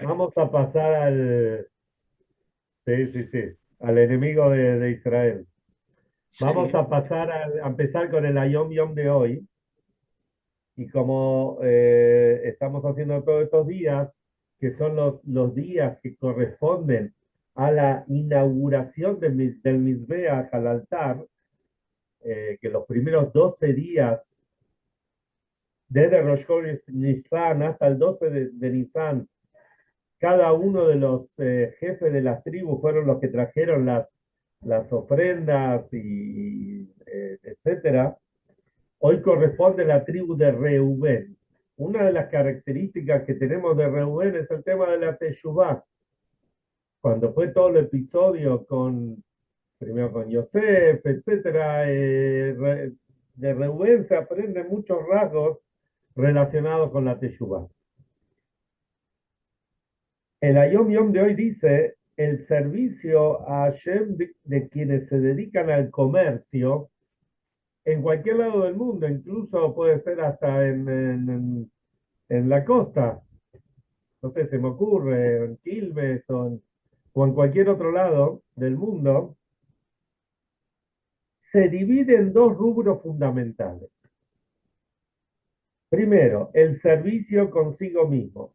Vamos a pasar sí, sí, sí, al enemigo de Israel. Vamos Sí, a pasar a empezar con el Ayom Yom de hoy. Y como estamos haciendo todos estos días, que son los días que corresponden a la inauguración del Mizbeach al altar, que los primeros 12 días, desde Rosh Chodesh Nisan hasta el 12 de Nisan, cada uno de los jefes de las tribus fueron los que trajeron las ofrendas y etcétera. Hoy corresponde la tribu de Reubén. Una de las características que tenemos de Reubén es el tema de la Teshuvá. Cuando fue todo el episodio primero con Yosef, etcétera, de Reubén se aprenden muchos rasgos relacionados con la Teshuvá. El Ayom Yom de hoy dice el servicio a Hashem de quienes se dedican al comercio en cualquier lado del mundo, incluso puede ser hasta en la costa, no sé, se me ocurre, en Quilmes o en cualquier otro lado del mundo, se divide en dos rubros fundamentales. Primero, el servicio consigo mismo.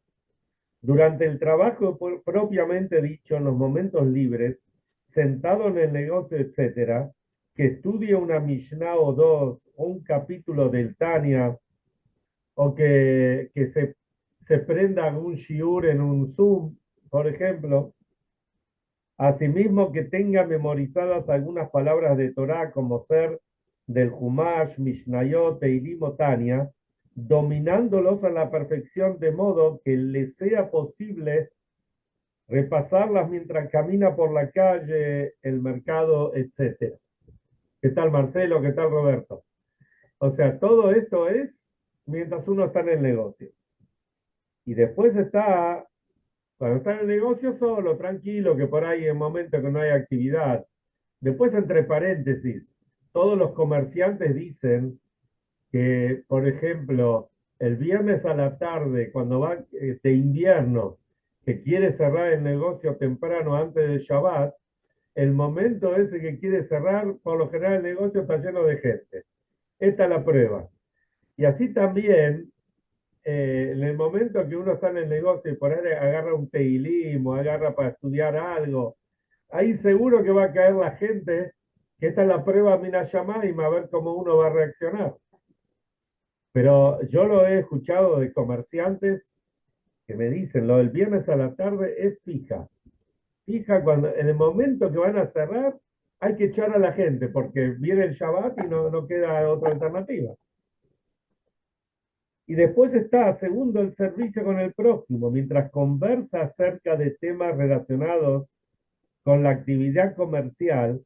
Durante el trabajo propiamente dicho, en los momentos libres, sentado en el negocio, etcétera, que estudie una Mishnah o dos, o un capítulo del Tania, o que se prenda un shiur en un Zoom, por ejemplo. Asimismo, que tenga memorizadas algunas palabras de Torah, como ser del Humash, Mishnayot, Teilim o Tania, dominándolos a la perfección, de modo que le sea posible repasarlas mientras camina por la calle, el mercado, etcétera. ¿Qué tal, Marcelo? ¿Qué tal, Roberto? O sea, todo esto es mientras uno está en el negocio. Y después está, cuando está en el negocio solo, tranquilo, que por ahí en momentos que no hay actividad. Después, entre paréntesis, todos los comerciantes dicen que, por ejemplo, el viernes a la tarde, cuando va de invierno, que quiere cerrar el negocio temprano antes del Shabbat, el momento ese que quiere cerrar, por lo general el negocio está lleno de gente. Esta es la prueba. Y así también, en el momento que uno está en el negocio y por ahí agarra un teilim o agarra para estudiar algo, ahí seguro que va a caer la gente, que esta es la prueba mina y a ver cómo uno va a reaccionar. Pero yo lo he escuchado de comerciantes que me dicen, lo del viernes a la tarde es fija. Fija cuando, en el momento que van a cerrar, hay que echar a la gente, porque viene el Shabbat y no queda otra alternativa. Y después está, segundo, el servicio con el prójimo, mientras conversa acerca de temas relacionados con la actividad comercial,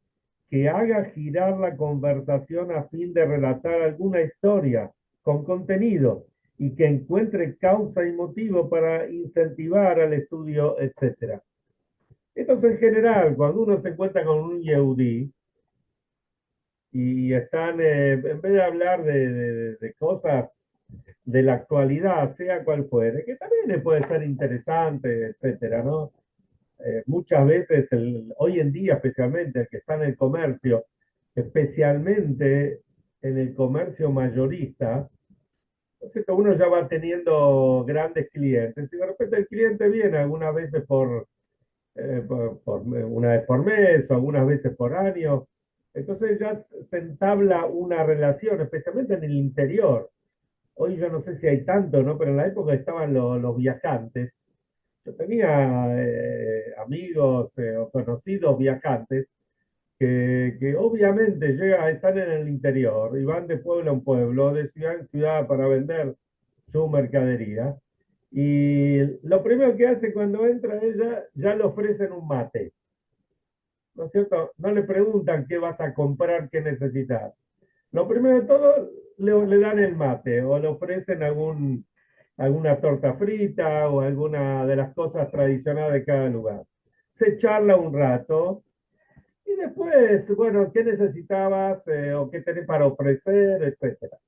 que haga girar la conversación a fin de relatar alguna historia con contenido y que encuentre causa y motivo para incentivar al estudio, etcétera. Entonces, en general, cuando uno se encuentra con un Yehudi y están, en vez de hablar de cosas de la actualidad, sea cual fuere, que también puede ser interesante, etcétera, ¿no? Muchas veces, hoy en día, especialmente el que está en el comercio, especialmente en el comercio mayorista, entonces uno ya va teniendo grandes clientes y de repente el cliente viene algunas veces una vez por mes o algunas veces por año. Entonces ya se entabla una relación, especialmente en el interior. Hoy yo no sé si hay tanto, ¿no? Pero en la época estaban los viajantes. Yo tenía amigos o conocidos viajantes que obviamente están en el interior y van de pueblo en pueblo, de ciudad en ciudad para vender su mercadería. Y lo primero que hace cuando entra ella, ya le ofrecen un mate, ¿no es cierto? No le preguntan qué vas a comprar, qué necesitas. Lo primero de todo, le dan el mate o le ofrecen alguna torta frita o alguna de las cosas tradicionales de cada lugar. Se charla un rato y después, bueno, ¿qué necesitabas o qué tenés para ofrecer, etcétera?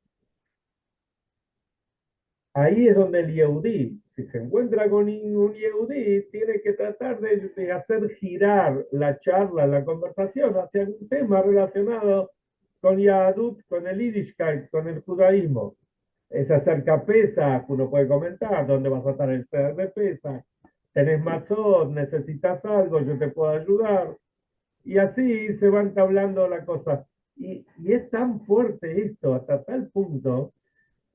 ahí es donde el Yehudí, si se encuentra con un Yehudí, tiene que tratar de hacer girar la charla, la conversación hacia un tema relacionado con Yahadut, con el Yiddishkeit, con el judaísmo. Es acerca Pesach, uno puede comentar dónde vas a estar el Seder de Pesach. Tenés matzot, necesitas algo, yo te puedo ayudar. Y así se va entablando la cosa. Y es tan fuerte esto, hasta tal punto,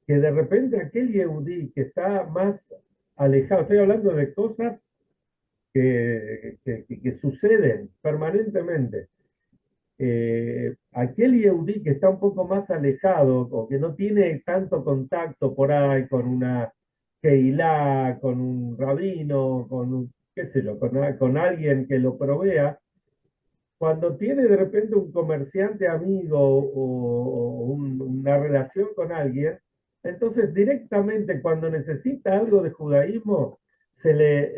que de repente aquel Yehudí que está más alejado, estoy hablando de cosas que suceden permanentemente. Aquel Yehudí que está un poco más alejado o que no tiene tanto contacto por ahí con una Keilah, con un rabino, con un, qué sé yo, con alguien que lo provea, cuando tiene de repente un comerciante amigo o una relación con alguien, entonces directamente cuando necesita algo de judaísmo, se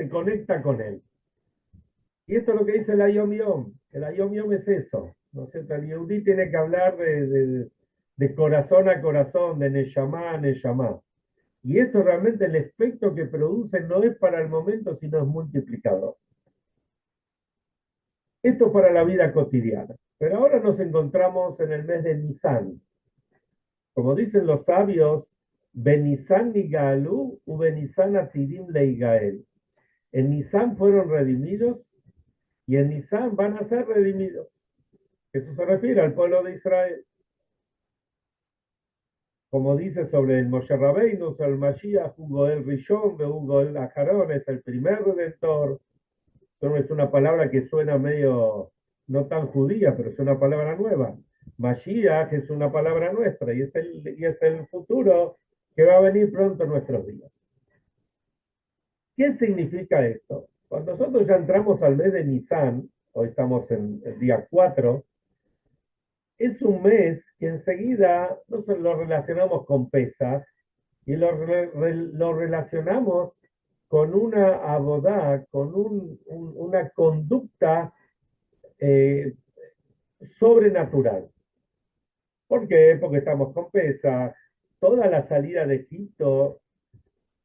conecta con él. Y esto es lo que dice el Ayom Yom. El Ayom Yom es eso, ¿no es cierto? El Yehudí tiene que hablar de corazón a corazón, de Neshama a Neshama. Y esto realmente el efecto que produce no es para el momento, sino es multiplicador. Esto para la vida cotidiana. Pero ahora nos encontramos en el mes de Nisan. Como dicen los sabios, Benisan Nigalu u Benisan Atidim Leigael. En Nisan fueron redimidos y en Nisan van a ser redimidos. Eso se refiere al pueblo de Israel. Como dice sobre el Moshe Rabbeinu, sobre el Mashiach, Hugo el Rishon, Hugo el Ajarón, es el primer redentor. Es una palabra que suena medio no tan judía, pero es una palabra nueva. Mashiach es una palabra nuestra y es el futuro que va a venir pronto en nuestros días. ¿Qué significa esto? Cuando nosotros ya entramos al mes de Nisan, hoy estamos en el día 4, es un mes que enseguida lo relacionamos con Pesach y lo relacionamos con una abodá, con una conducta sobrenatural. ¿Por qué? Porque estamos con Pesach. Toda la salida de Egipto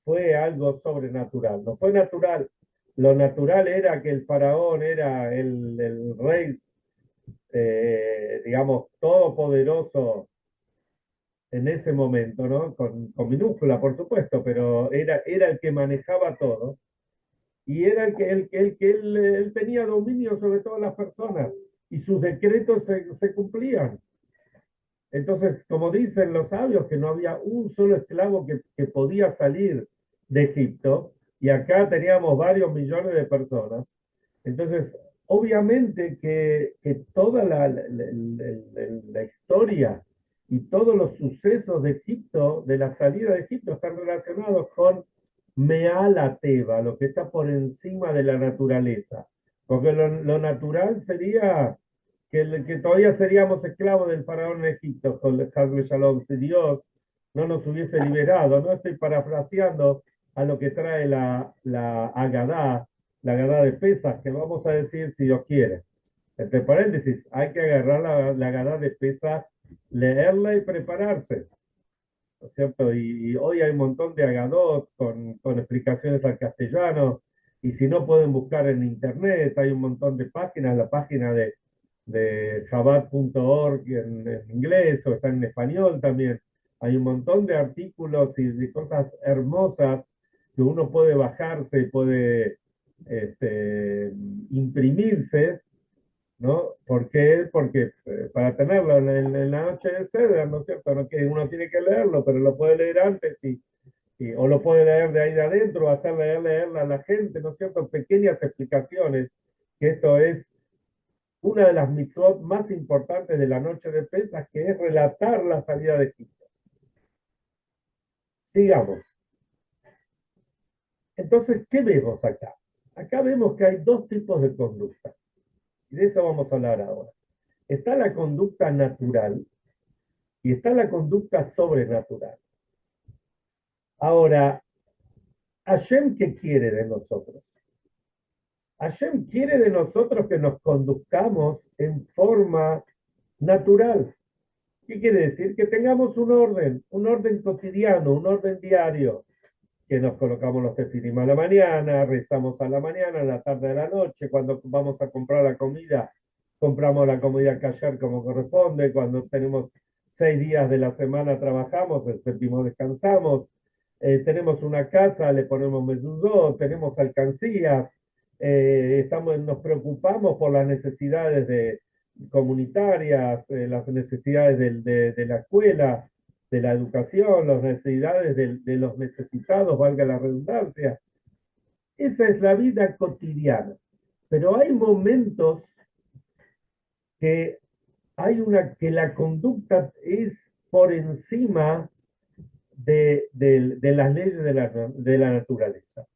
fue algo sobrenatural, no fue natural. Lo natural era que el faraón era el rey, digamos, todopoderoso en ese momento, ¿no? Con minúscula, por supuesto, pero era el que manejaba todo y era él tenía dominio sobre todas las personas y sus decretos se cumplían. Entonces, como dicen los sabios, que no había un solo esclavo que podía salir de Egipto, y acá teníamos varios millones de personas. Entonces, obviamente que toda la historia y todos los sucesos de Egipto, de la salida de Egipto, están relacionados con Meala Teba, lo que está por encima de la naturaleza. Porque lo natural sería que todavía seríamos esclavos del faraón en Egipto, con Hazbe Shalom, si Dios no nos hubiese liberado. No estoy parafraseando a lo que trae la Agadá de Pesach, que vamos a decir si Dios quiere. Entre paréntesis, hay que agarrar la Agadá de Pesach, leerla y prepararse, ¿no es cierto? Y hoy hay un montón de Agadot con explicaciones al castellano, y si no pueden buscar en internet, hay un montón de páginas, la página de Chabad.org en inglés o está en español también. Hay un montón de artículos y de cosas hermosas que uno puede bajarse, puede imprimirse, ¿no? ¿Por qué? Porque para tenerlo en la noche de Ceder, ¿no es cierto? No que uno tiene que leerlo, pero lo puede leer antes o lo puede leer de ahí de adentro, hacer leerla a la gente, ¿no es cierto? Pequeñas explicaciones, que esto es una de las mitzvot más importantes de la noche de Pesach, que es relatar la salida de Egipto. Sigamos. Entonces, ¿qué vemos acá? Acá vemos que hay dos tipos de conducta. Y de eso vamos a hablar ahora. Está la conducta natural y está la conducta sobrenatural. Ahora, ¿Hashem qué quiere de nosotros? Hashem quiere de nosotros que nos conduzcamos en forma natural. ¿Qué quiere decir? Que tengamos un orden cotidiano, un orden diario, que nos colocamos los tefilim a la mañana, rezamos a la mañana, a la tarde, a la noche, cuando vamos a comprar la comida, compramos la comida kasher como corresponde, cuando tenemos 6 días de la semana trabajamos, el séptimo descansamos, tenemos una casa, le ponemos mezuzot, tenemos alcancías, nos preocupamos por las necesidades comunitarias, las necesidades de la escuela, de la educación, las necesidades de los necesitados, valga la redundancia. Esa es la vida cotidiana. Pero hay momentos que que la conducta es por encima de las leyes de la naturaleza.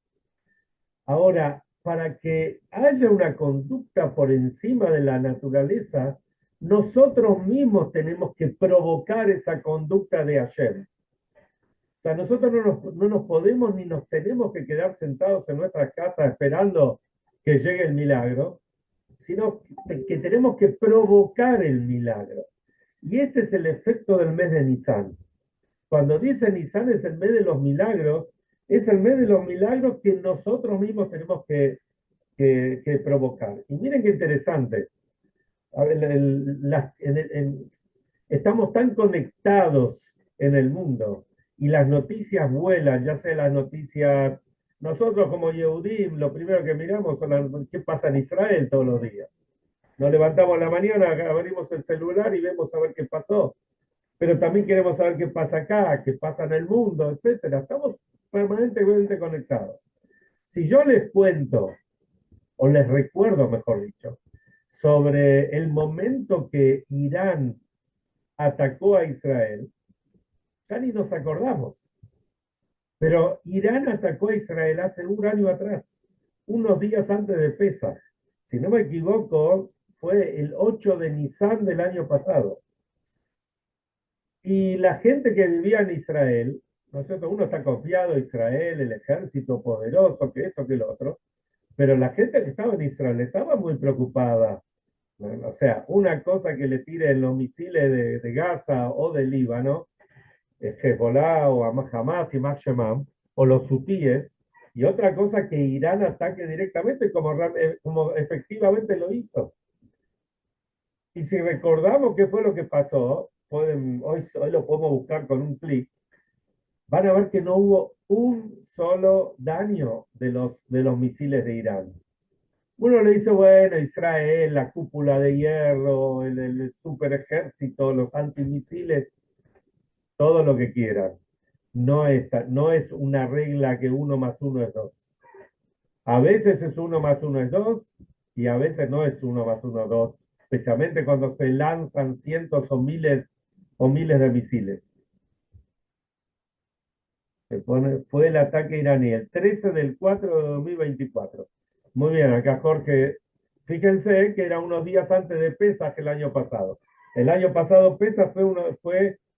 Ahora, para que haya una conducta por encima de la naturaleza, nosotros mismos tenemos que provocar esa conducta de Hashem. O sea, nosotros no nos podemos ni nos tenemos que quedar sentados en nuestras casas esperando que llegue el milagro, sino que tenemos que provocar el milagro. Y este es el efecto del mes de Nisan. Cuando dice Nisan es el mes de los milagros, es el mes de los milagros que nosotros mismos tenemos que provocar. Y miren qué interesante. A ver, estamos tan conectados en el mundo y las noticias vuelan, ya sea las noticias, nosotros como Yehudim, lo primero que miramos son qué pasa en Israel todos los días. Nos levantamos la mañana, abrimos el celular y vemos a ver qué pasó. Pero también queremos saber qué pasa acá, qué pasa en el mundo, etcétera. Estamos permanentemente conectados. Si yo les cuento, o les recuerdo, mejor dicho, sobre el momento que Irán atacó a Israel, ya ni nos acordamos. Pero Irán atacó a Israel hace un año atrás, unos días antes de Pesach. Si no me equivoco, fue el 8 de Nisan del año pasado. Y la gente que vivía en Israel, ¿no es cierto? Uno está confiado, Israel, el ejército poderoso, que esto, que lo otro, pero la gente que estaba en Israel estaba muy preocupada. ¿No? O sea, una cosa que le tiren los misiles de Gaza o de Líbano, Hezbollah o Hamas y Shemam, o los hutíes, y otra cosa que Irán ataque directamente como efectivamente lo hizo. Y si recordamos qué fue lo que pasó, hoy lo podemos buscar con un clic, van a ver que no hubo un solo daño de los misiles de Irán. Uno le dice, bueno, Israel, la cúpula de hierro, el super ejército, los antimisiles, todo lo que quieran. No es una regla que 1 más 1 es 2. A veces es 1 más 1 es 2 y a veces no es 1 más 1 es 2, especialmente cuando se lanzan cientos o miles de misiles. Fue el ataque iraní, el 13 del 4 de 2024. Muy bien, acá Jorge, fíjense que era unos días antes de Pesaj el año pasado. El año pasado Pesaj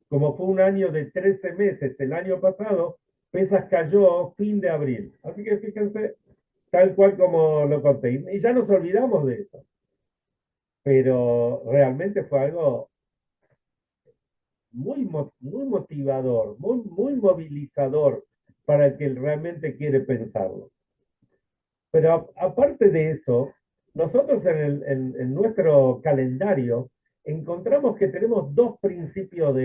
como fue un año de 13 meses, el año pasado Pesaj cayó fin de abril. Así que fíjense, tal cual como lo conté. Y ya nos olvidamos de eso. Pero realmente fue algo muy motivador, muy movilizador para el que realmente quiere pensarlo. Pero aparte de eso, nosotros en nuestro calendario encontramos que tenemos dos principios.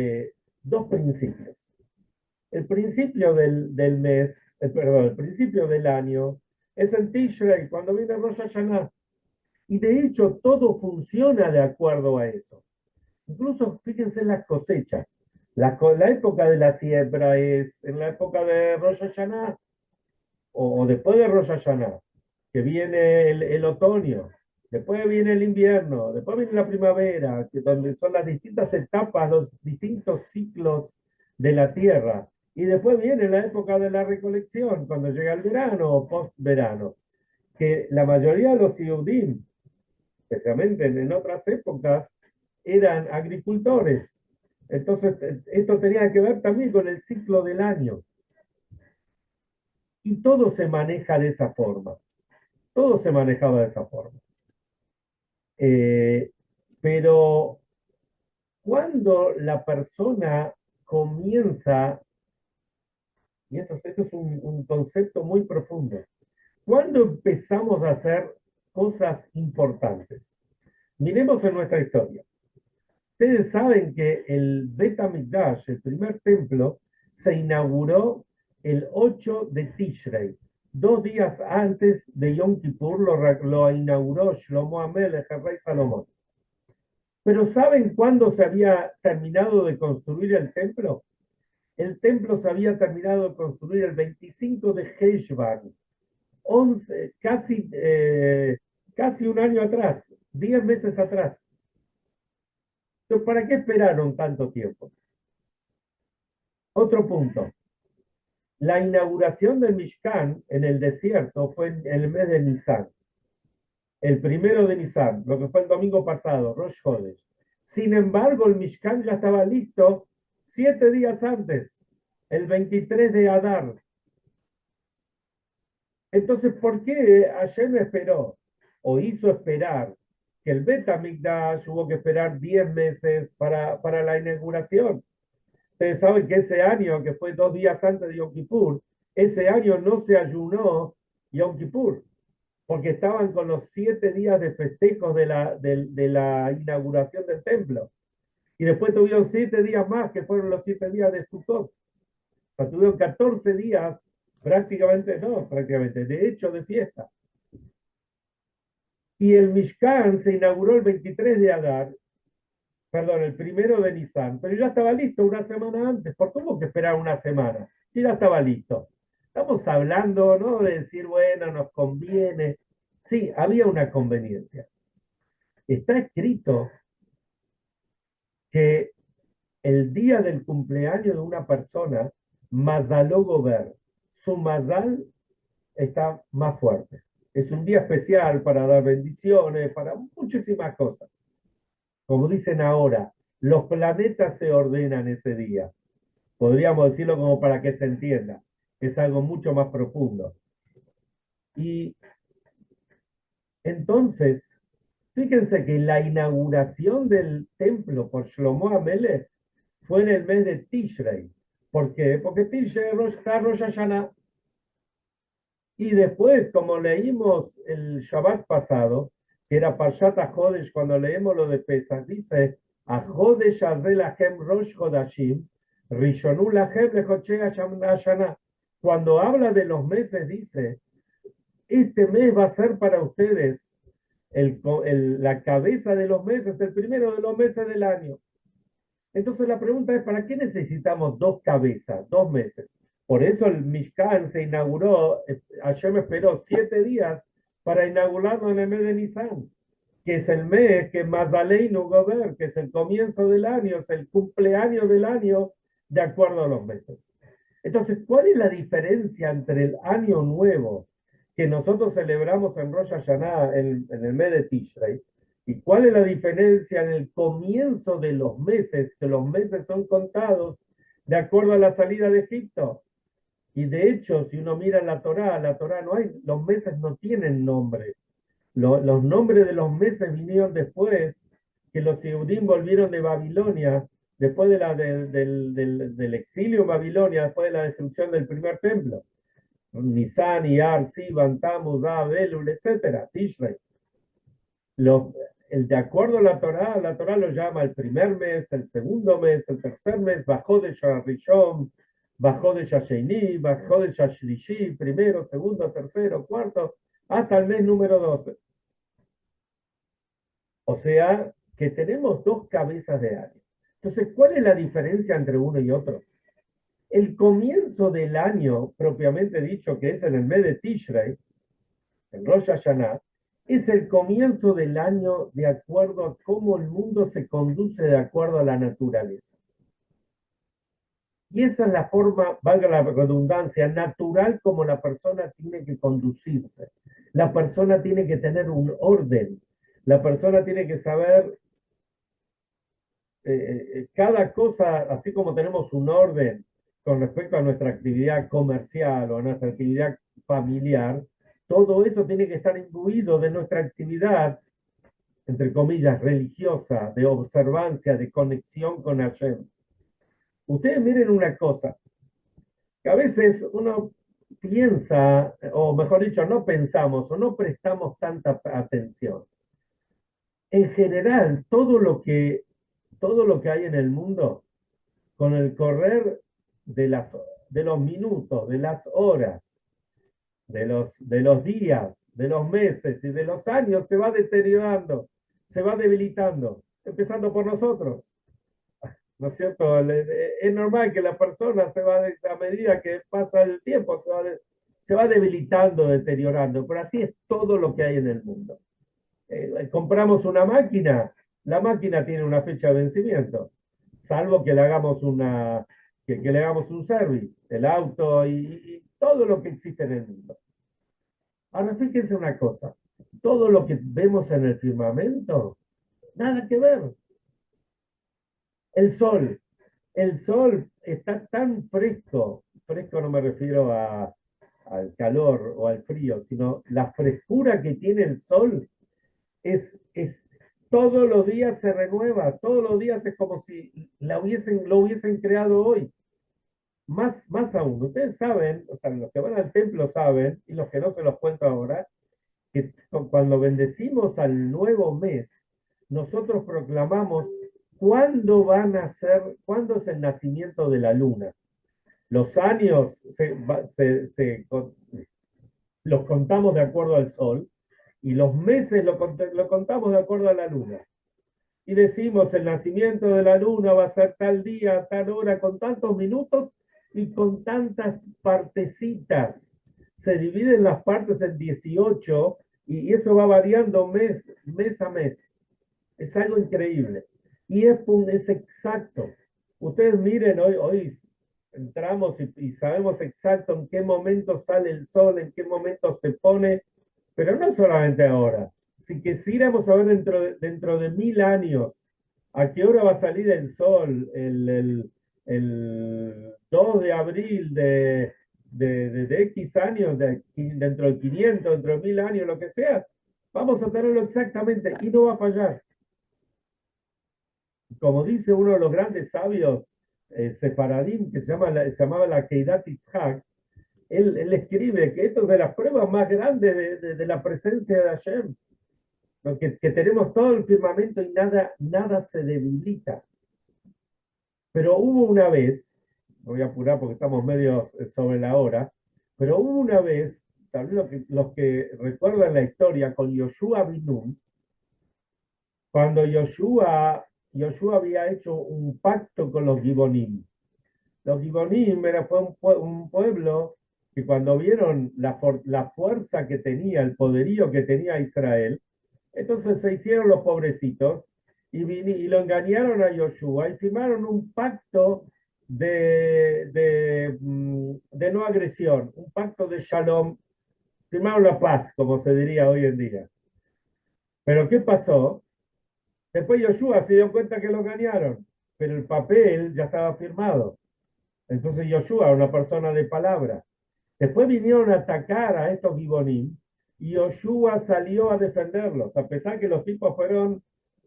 El principio del mes, perdón, el principio del año es en Tishrei, cuando viene Rosh Hashanah. Y de hecho todo funciona de acuerdo a eso. Incluso fíjense en las cosechas. La época de la siembra es en la época de Rosh Hashanah o después de Rosh Hashanah, que viene el otoño, después viene el invierno, después viene la primavera, donde son las distintas etapas, los distintos ciclos de la tierra. Y después viene la época de la recolección, cuando llega el verano o post-verano, que la mayoría de los Yehudim, especialmente en otras épocas, eran agricultores. Entonces, esto tenía que ver también con el ciclo del año. Y todo se maneja de esa forma. Todo se manejaba de esa forma. Pero cuando la persona comienza, y esto es un concepto muy profundo, cuando empezamos a hacer cosas importantes. Miremos en nuestra historia. Ustedes saben que el Bet HaMikdash, el primer templo, se inauguró el 8 de Tishrei. 2 días antes de Yom Kippur lo inauguró Shlomo Amelech, el rey Salomón. Pero ¿saben cuándo se había terminado de construir el templo? El templo se había terminado de construir el 25 de Heshvan, 11, casi un año atrás, 10 meses atrás. Entonces, ¿para qué esperaron tanto tiempo? Otro punto. La inauguración del Mishkan en el desierto fue en el mes de Nisan, el 1 de Nisan, lo que fue el domingo pasado, Rosh Hodesh. Sin embargo, el Mishkan ya estaba listo 7 días antes, el 23 de Adar. Entonces, ¿por qué Hashem esperó o hizo esperar que el Bet HaMikdash hubo que esperar 10 meses para la inauguración? Ustedes saben que ese año, que fue 2 días antes de Yom Kippur, ese año no se ayunó Yom Kippur, porque estaban con los 7 días de festejos de la inauguración del templo. Y después tuvieron 7 días más, que fueron los 7 días de Sukkot. O sea, tuvieron 14 días, prácticamente, de hecho, de fiesta. Y el Mishkan se inauguró el 23 de Adar, perdón, el 1 de Nisan, pero ya estaba listo una semana antes. ¿Por qué hubo que esperar una semana? Si ya estaba listo. Estamos hablando, ¿no? De decir, bueno, nos conviene. Sí, había una conveniencia. Está escrito que el día del cumpleaños de una persona, Mazaló Gober, su Mazal está más fuerte. Es un día especial para dar bendiciones, para muchísimas cosas. Como dicen ahora, los planetas se ordenan ese día. Podríamos decirlo como para que se entienda. Es algo mucho más profundo. Y entonces, fíjense que la inauguración del templo por Shlomo Amelech fue en el mes de Tishrei. ¿Por qué? Porque Tishrei está Rosh Hashanah. Y después, como leímos el Shabbat pasado, que era Parshat HaJodesh, cuando leemos lo de Pesach, dice, HaJodesh Hazel Lachem Rosh Chodashim, Rishonu Lachem Lechoche Hashanah. Cuando habla de los meses, dice, este mes va a ser para ustedes la cabeza de los meses, el primero de los meses del año. Entonces la pregunta es, ¿para qué necesitamos 2 cabezas, 2 meses? Por eso el Mishkan se inauguró, Hashem esperó 7 días para inaugurarlo en el mes de Nisan, que es el mes que Mazaleinu Gober, que es el comienzo del año, es el cumpleaños del año, de acuerdo a los meses. Entonces, ¿cuál es la diferencia entre el año nuevo que nosotros celebramos en Rosh Hashanah, en el mes de Tishrei, y cuál es la diferencia en el comienzo de los meses, que los meses son contados de acuerdo a la salida de Egipto? Y de hecho, si uno mira la Torá no hay, los meses no tienen nombre. Los nombres de los meses vinieron después que los Yehudim volvieron de Babilonia, después del exilio en Babilonia, después de la destrucción del primer templo. Nisan, Iyar, Sivan, Tammuz, Av, Elul, etc. Tishrei. De acuerdo a la Torá lo llama el primer mes, el segundo mes, el tercer mes, Bajodesh Rishon, Bajodesh Asheni, Bajodesh Ashlishi, primero, segundo, tercero, cuarto, hasta el mes número 12. O sea, que tenemos 2 cabezas de año. Entonces, ¿cuál es la diferencia entre uno y otro? El comienzo del año, propiamente dicho, que es en el mes de Tishrei, en Rosh Hashanah, es el comienzo del año de acuerdo a cómo el mundo se conduce de acuerdo a la naturaleza. Y esa es la forma, valga la redundancia, natural como la persona tiene que conducirse. La persona tiene que tener un orden. La persona tiene que saber cada cosa, así como tenemos un orden con respecto a nuestra actividad comercial o a nuestra actividad familiar, todo eso tiene que estar imbuido de nuestra actividad entre comillas, religiosa, de observancia, de conexión con Hashem. Ustedes miren una cosa, que a veces uno piensa, o mejor dicho, no pensamos o no prestamos tanta atención. En general, todo lo que hay en el mundo, con el correr de los minutos, de las horas, de los días, de los meses y de los años, se va deteriorando, se va debilitando, empezando por nosotros. ¿No es cierto? Es normal que la persona a medida que pasa el tiempo, se va debilitando, deteriorando, pero así es todo lo que hay en el mundo. Compramos una máquina, la máquina tiene una fecha de vencimiento, salvo que le hagamos que le hagamos un service, el auto y todo lo que existe en el mundo. Ahora fíjense una cosa, todo lo que vemos en el firmamento, nada que ver. El sol, el sol está tan fresco, fresco no me refiero al calor o al frío, sino la frescura que tiene el sol es todos los días se renueva, todos los días es como si lo hubiesen creado hoy. Más aún, ustedes saben, o sea, los que van al templo saben, y los que no se los cuento ahora, que cuando bendecimos al nuevo mes, nosotros proclamamos cuándo es el nacimiento de la luna. Los años los contamos de acuerdo al sol y los meses lo contamos de acuerdo a la luna. Y decimos, el nacimiento de la luna va a ser tal día, tal hora, con tantos minutos y con tantas partecitas. Se dividen las partes en 18 y eso va variando mes a mes. Es algo increíble. Y es exacto. Ustedes miren, hoy entramos y sabemos exacto en qué momento sale el sol, en qué momento se pone, pero no solamente ahora. Si quisiéramos saber dentro de 1000 años a qué hora va a salir el sol, el 2 de abril de X años, dentro de 500, dentro de 1000 años, lo que sea, vamos a tenerlo exactamente y no va a fallar. Como dice uno de los grandes sabios sefaradim, que se llamaba la Keidat Yitzhak, él escribe que esto es de las pruebas más grandes de la presencia de Hashem, ¿no? Que tenemos todo el firmamento y nada se debilita. Pero hubo una vez, me voy a apurar porque estamos medio sobre la hora, pero hubo una vez, tal vez los que recuerdan la historia con Yoshua bin Nun, cuando Yoshua había hecho un pacto con los Gibonim. Los Gibonim fue un pueblo que cuando vieron la fuerza que tenía, el poderío que tenía Israel, entonces se hicieron los pobrecitos y lo engañaron a Yoshua y firmaron un pacto de no agresión, un pacto de shalom, firmaron la paz, como se diría hoy en día. Pero ¿qué pasó? Después Yoshua se dio cuenta que lo engañaron, pero el papel ya estaba firmado. Entonces Yoshua, una persona de palabra. Después vinieron a atacar a estos Gibonim y Yoshua salió a defenderlos, a pesar que los tipos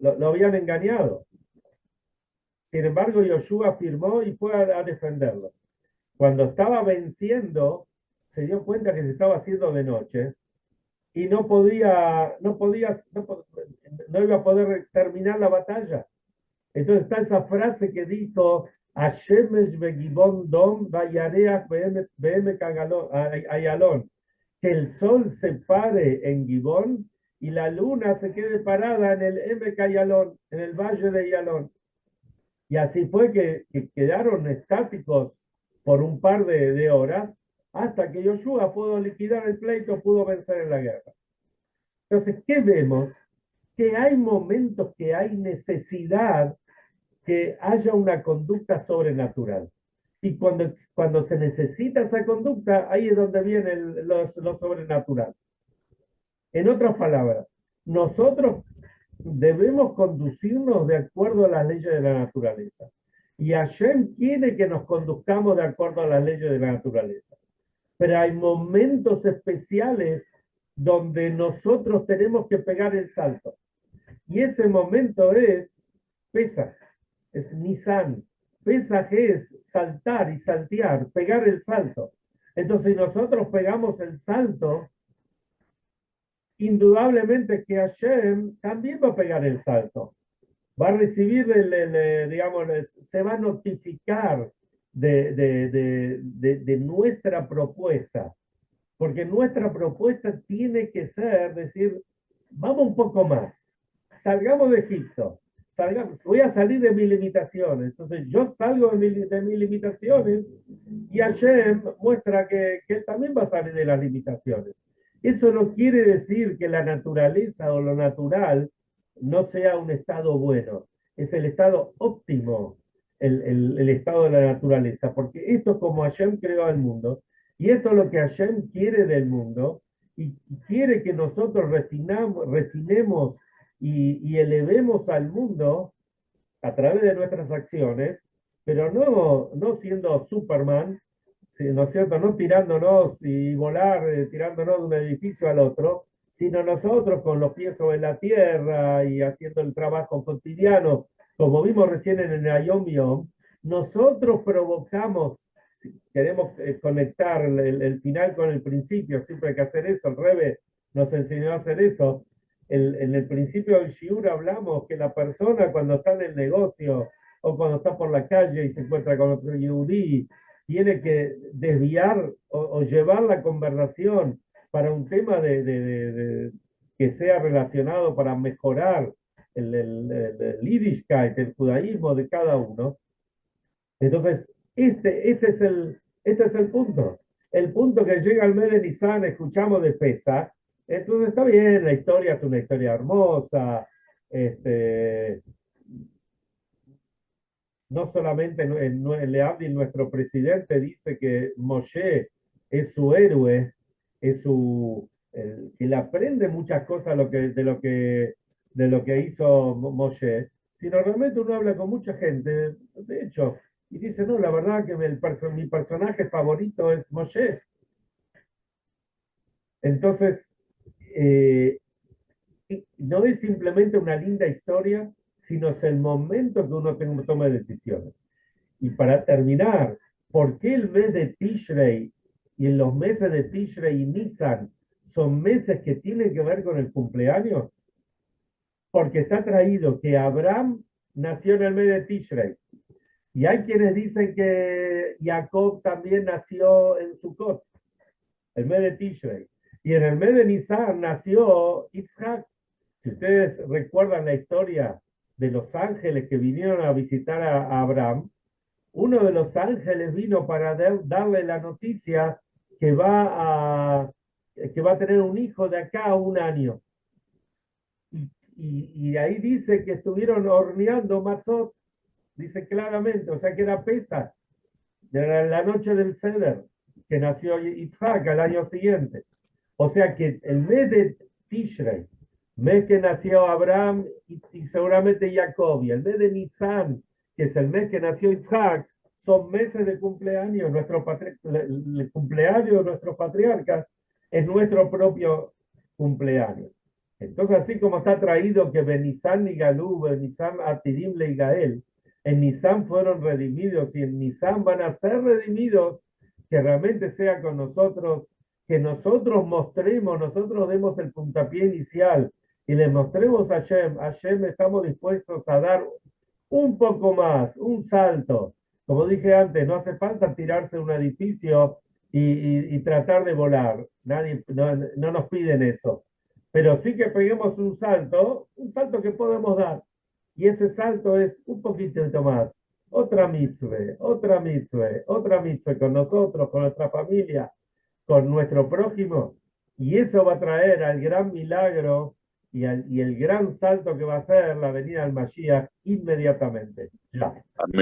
lo habían engañado. Sin embargo, Yoshua firmó y fue a defenderlos. Cuando estaba venciendo, se dio cuenta que se estaba haciendo de noche y no iba a poder terminar la batalla. Entonces está esa frase que dijo, Hashemesh begibon dom vayareach be'emek ayalon, que el sol se pare en Gibón y la luna se quede parada en el Emek Ayalon, en el valle de Ayalon. Y así fue que quedaron estáticos por un par de horas hasta que Yoshua pudo liquidar el pleito, pudo vencer en la guerra. Entonces, ¿qué vemos? Que hay momentos que hay necesidad que haya una conducta sobrenatural. Y cuando se necesita esa conducta, ahí es donde viene lo sobrenatural. En otras palabras, nosotros debemos conducirnos de acuerdo a las leyes de la naturaleza. Y Hashem quiere que nos conduzcamos de acuerdo a las leyes de la naturaleza. Pero hay momentos especiales donde nosotros tenemos que pegar el salto. Y ese momento es Pesaj, es Nisan. Pesaj es saltar y saltear, pegar el salto. Entonces, si nosotros pegamos el salto, indudablemente que Hashem también va a pegar el salto. Va a recibir, digamos, se va a notificar de nuestra propuesta. Porque nuestra propuesta tiene que ser, decir, vamos un poco más, salgamos de Egipto, voy a salir de mis limitaciones. Entonces yo salgo de mis limitaciones y Hashem muestra que él también va a salir de las limitaciones. Eso no quiere decir que la naturaleza o lo natural no sea un estado bueno, es el estado óptimo, el estado de la naturaleza, porque esto es como Hashem creó el mundo, y esto es lo que Hashem quiere del mundo, y quiere que nosotros refinemos y elevemos al mundo a través de nuestras acciones, pero no siendo Superman, ¿no es cierto? No tirándonos y volar, tirándonos de un edificio al otro, sino nosotros con los pies sobre la tierra y haciendo el trabajo cotidiano, como vimos recién en el Ayom Yom, nosotros provocamos, si queremos conectar el final con el principio, siempre hay que hacer eso, el Rebbe nos enseñó a hacer eso. En el principio del Shiur hablamos que la persona cuando está en el negocio o cuando está por la calle y se encuentra con otro yudí, tiene que desviar o llevar la conversación para un tema que sea relacionado para mejorar el Yiddishkeit, el judaísmo de cada uno. Entonces, este es el punto. El punto que llega al mes de Nisan, escuchamos de Pesach, entonces está bien, la historia es una historia hermosa, no solamente en Leavdil, nuestro presidente dice que Moshe es su héroe, es que le aprende muchas cosas de lo que hizo Moshe, sino realmente uno habla con mucha gente, de hecho, y dice, no, la verdad que mi personaje favorito es Moshe. Entonces, eh, no es simplemente una linda historia, sino es el momento que uno toma decisiones. Y para terminar, ¿por qué el mes de Tishrei y en los meses de Tishrei y Nisan son meses que tienen que ver con el cumpleaños? Porque está traído que Abraham nació en el mes de Tishrei. Y hay quienes dicen que Jacob también nació en Sukkot, el mes de Tishrei. Y en el mes de Nisan nació Yitzhak. Si ustedes recuerdan la historia de los ángeles que vinieron a visitar a Abraham, uno de los ángeles vino para darle la noticia que va a tener un hijo de acá a un año. Y ahí dice que estuvieron horneando matzot, dice claramente, o sea que era Pesach, de la noche del Seder, que nació Yitzhak al año siguiente. O sea que el mes de Tishrei, mes que nació Abraham y seguramente Jacob, y el mes de Nisan, que es el mes que nació Yitzhak, son meses de cumpleaños. El cumpleaños de nuestros patriarcas es nuestro propio cumpleaños. Entonces, así como está traído que Benisan y Galú, Benisan Atidim y Gael, en Nisan fueron redimidos y en Nisan van a ser redimidos, que realmente sea con nosotros, que nosotros mostremos, nosotros demos el puntapié inicial y le mostremos a Hashem estamos dispuestos a dar un poco más, un salto. Como dije antes, no hace falta tirarse de un edificio y tratar de volar. No nos piden eso. Pero sí que peguemos un salto que podemos dar. Y ese salto es un poquitito más. Otra mitzvah, otra mitzvah, otra mitzvah con nosotros, con nuestra familia, con nuestro prójimo. Y eso va a traer al gran milagro y el gran salto que va a ser la venida del Mashiach inmediatamente. Ya. Amén.